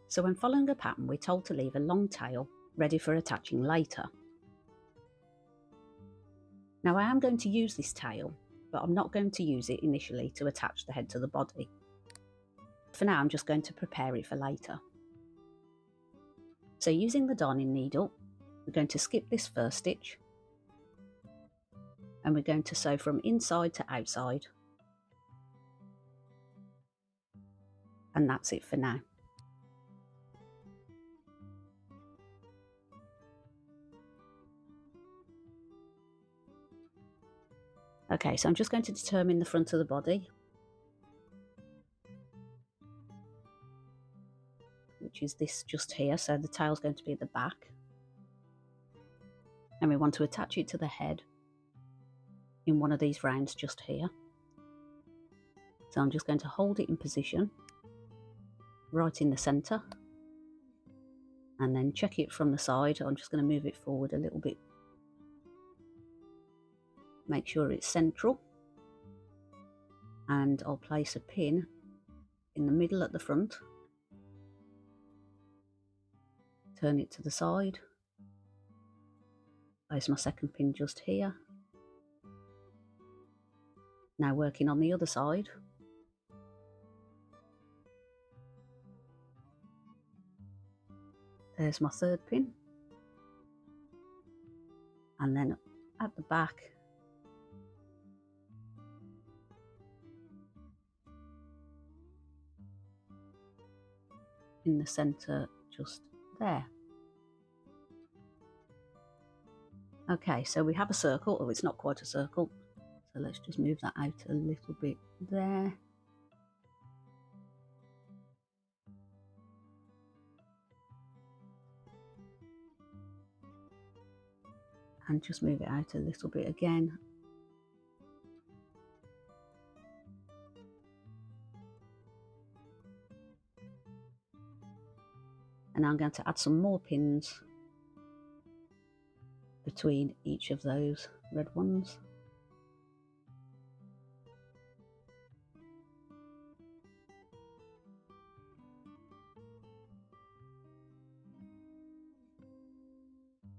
So when following a pattern, we're told to leave a long tail ready for attaching later. Now I am going to use this tail, but I'm not going to use it initially to attach the head to the body. For now, I'm just going to prepare it for later. So using the darning needle, we're going to skip this first stitch and we're going to sew from inside to outside. And that's it for now. Okay, so I'm just going to determine the front of the body, which is this just here, so the tail's going to be at the back. And we want to attach it to the head in one of these rounds just here. So I'm just going to hold it in position, right in the centre, and then check it from the side. I'm just going to move it forward a little bit. Make sure it's central, and I'll place a pin in the middle at the front. Turn it to the side. Place my second pin just here. Now working on the other side. There's my third pin. And then at the back, in the centre, just there. Okay, so we have a circle. Oh, it's not quite a circle. So let's just move that out a little bit there. And just move it out a little bit again. And I'm going to add some more pins between each of those red ones.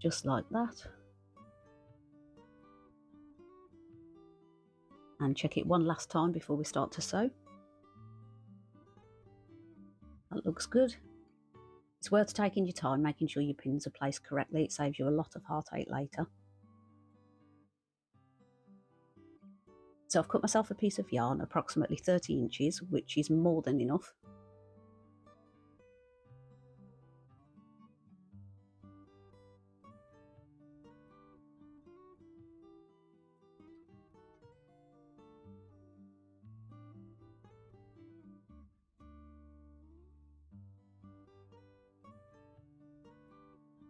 Just like that. And check it one last time before we start to sew. That looks good. It's worth taking your time, making sure your pins are placed correctly. It saves you a lot of heartache later. So I've cut myself a piece of yarn, approximately 30 inches, which is more than enough.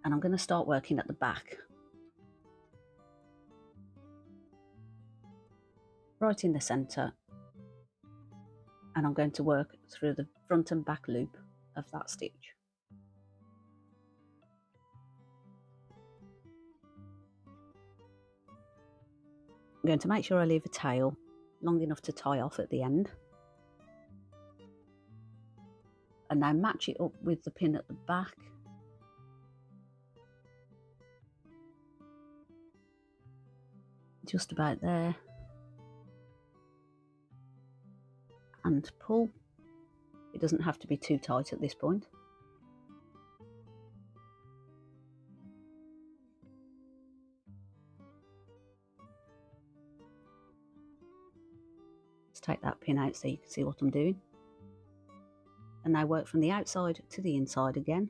And I'm going to start working at the back. Right in the centre. And I'm going to work through the front and back loop of that stitch. I'm going to make sure I leave a tail long enough to tie off at the end. And now match it up with the pin at the back. Just about there. And pull. It doesn't have to be too tight at this point. Let's take that pin out so you can see what I'm doing. And now work from the outside to the inside again.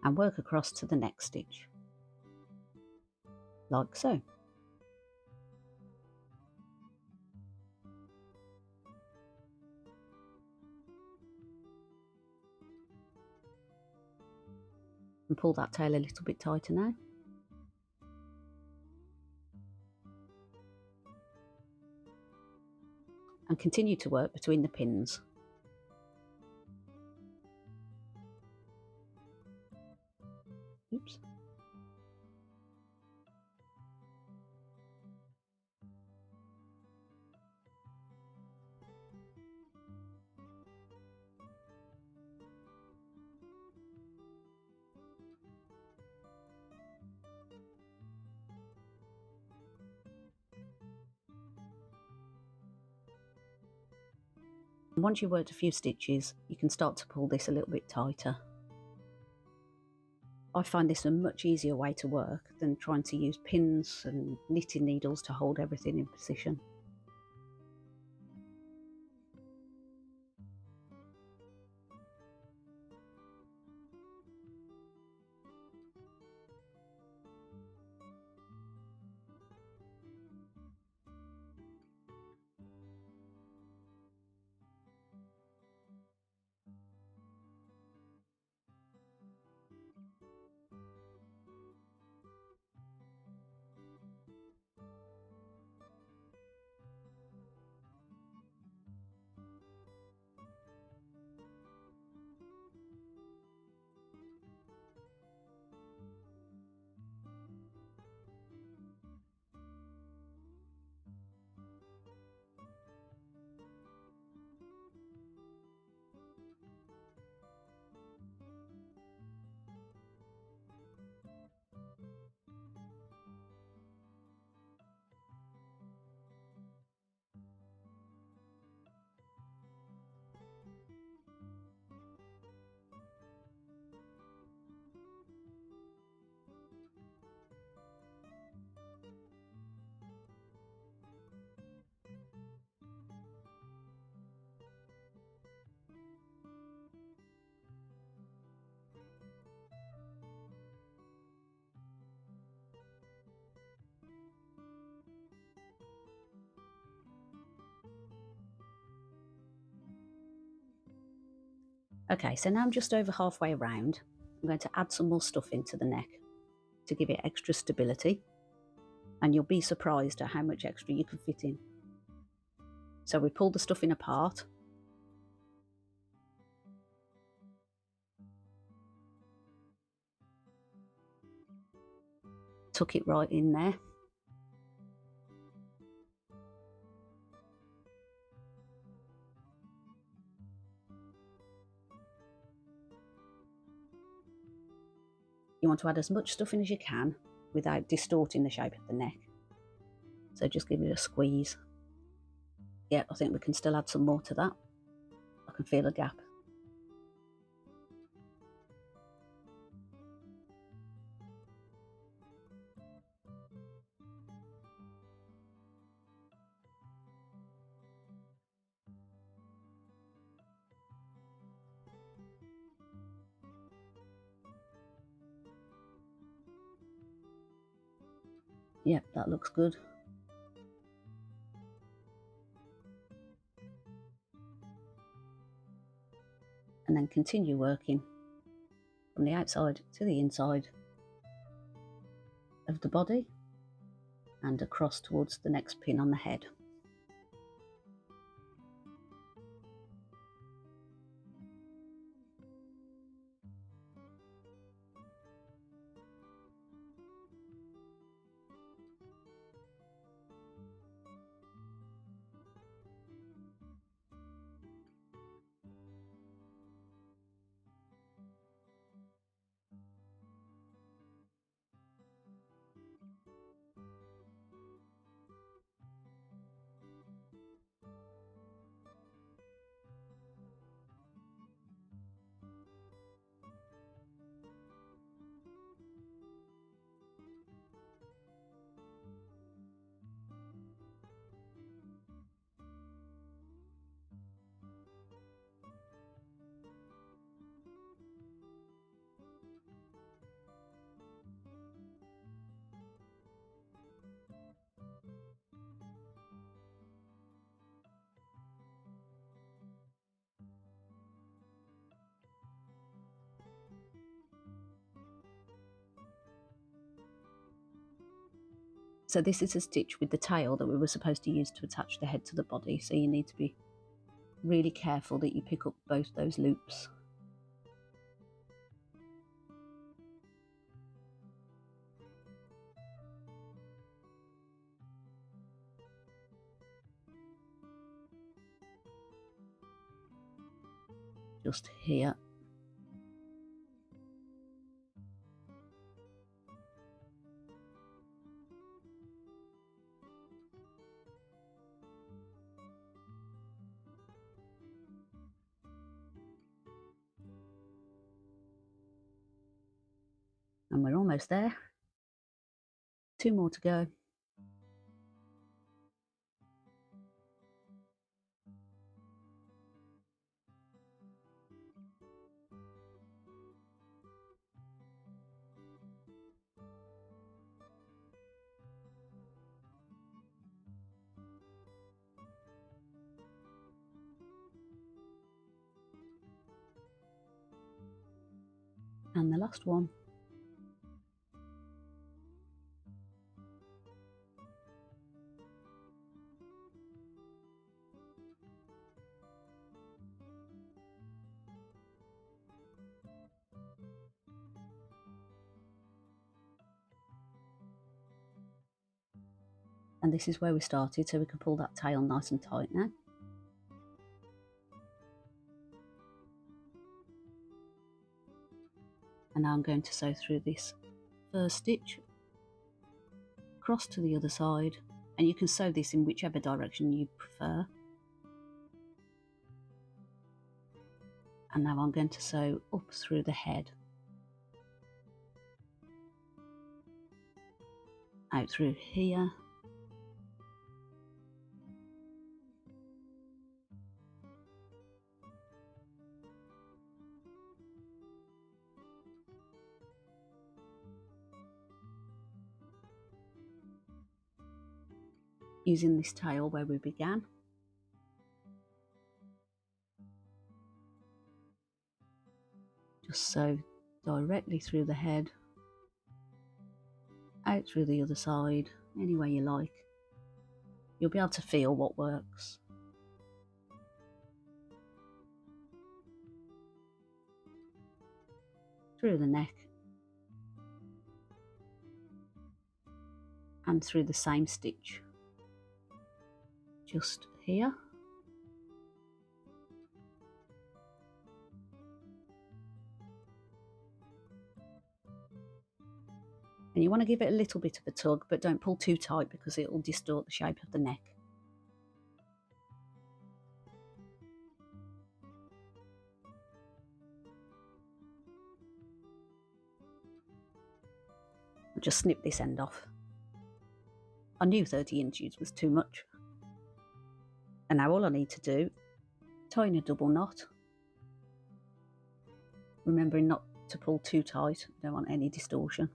And work across to the next stitch, like so. And pull that tail a little bit tighter now. And continue to work between the pins. Oops. And once you've worked a few stitches, you can start to pull this a little bit tighter. I find this a much easier way to work than trying to use pins and knitting needles to hold everything in position. Okay, so now I'm just over halfway around. I'm going to add some more stuff into the neck to give it extra stability, and you'll be surprised at how much extra you can fit in. So we pull the stuffing apart, tuck it right in there. You want to add as much stuffing as you can without distorting the shape of the neck. So just give it a squeeze. Yeah, I think we can still add some more to that. I can feel a gap. Yep, that looks good. And then continue working from the outside to the inside of the body and across towards the next pin on the head. So this is a stitch with the tail that we were supposed to use to attach the head to the body, so you need to be really careful that you pick up both those loops. Just here. And we're almost there. 2 more to go. And the last one. And this is where we started, so we can pull that tail nice and tight now. And now I'm going to sew through this first stitch, across to the other side, and you can sew this in whichever direction you prefer. And now I'm going to sew up through the head, out through here, using this tail where we began. Just sew directly through the head, out through the other side, any way you like. You'll be able to feel what works. Through the neck, and through the same stitch, just here. And you want to give it a little bit of a tug, but don't pull too tight because it will distort the shape of the neck. I'll just snip this end off. I knew 30 inches was too much. And now all I need to do, tie in a double knot. Remembering not to pull too tight, don't want any distortion.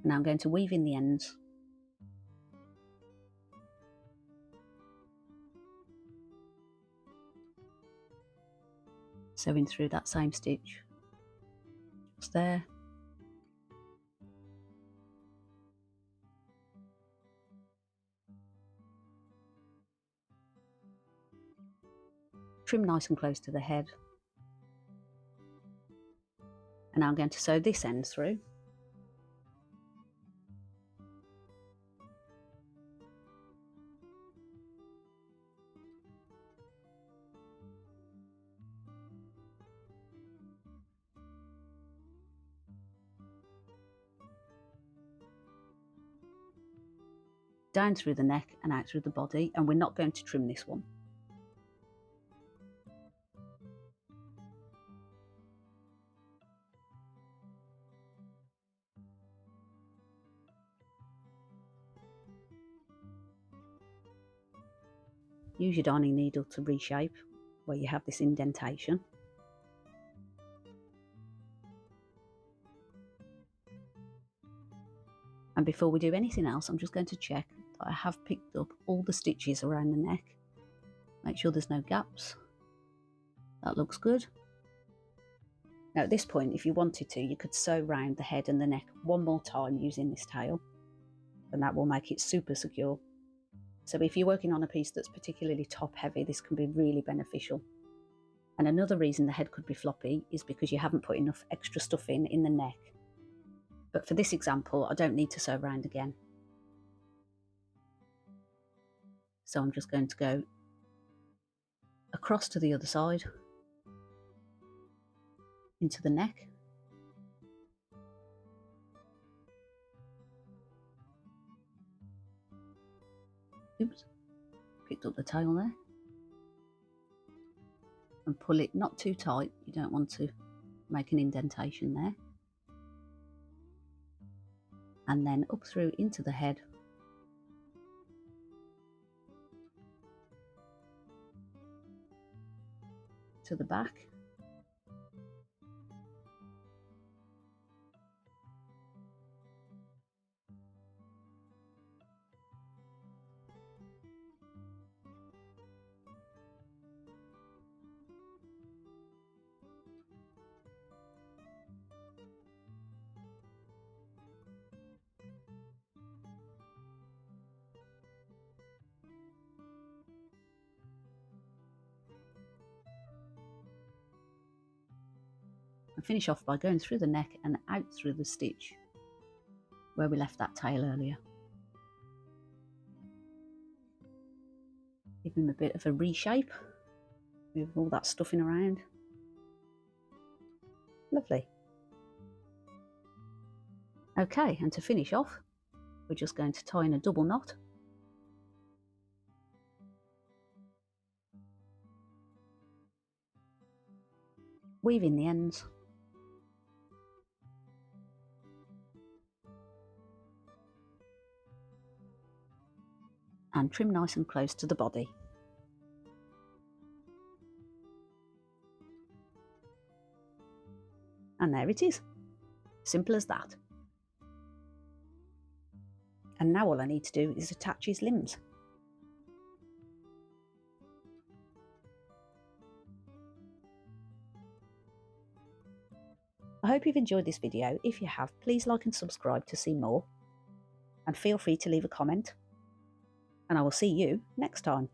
And now I'm going to weave in the ends. Sewing through that same stitch, just there. Trim nice and close to the head. And now I'm going to sew this end through. Down through the neck and out through the body, and we're not going to trim this one. Use your darning needle to reshape where you have this indentation. And before we do anything else, I'm just going to check that I have picked up all the stitches around the neck. Make sure there's no gaps. That looks good. Now at this point, if you wanted to, you could sew round the head and the neck one more time using this tail, and that will make it super secure. So if you're working on a piece that's particularly top heavy, this can be really beneficial. And another reason the head could be floppy is because you haven't put enough extra stuff in the neck. But for this example, I don't need to sew round again. So I'm just going to go across to the other side, into the neck. Oops, picked up the tail there. and pull it not too tight. You don't want to make an indentation there. And then up through into the head. To the back. And finish off by going through the neck and out through the stitch where we left that tail earlier. Give him a bit of a reshape with all that stuffing around. Lovely. Okay, and to finish off, we're just going to tie in a double knot. Weave in the ends. And trim nice and close to the body. And there it is. Simple as that. And now all I need to do is attach his limbs. I hope you've enjoyed this video. If you have, please like and subscribe to see more. And feel free to leave a comment. And I will see you next time.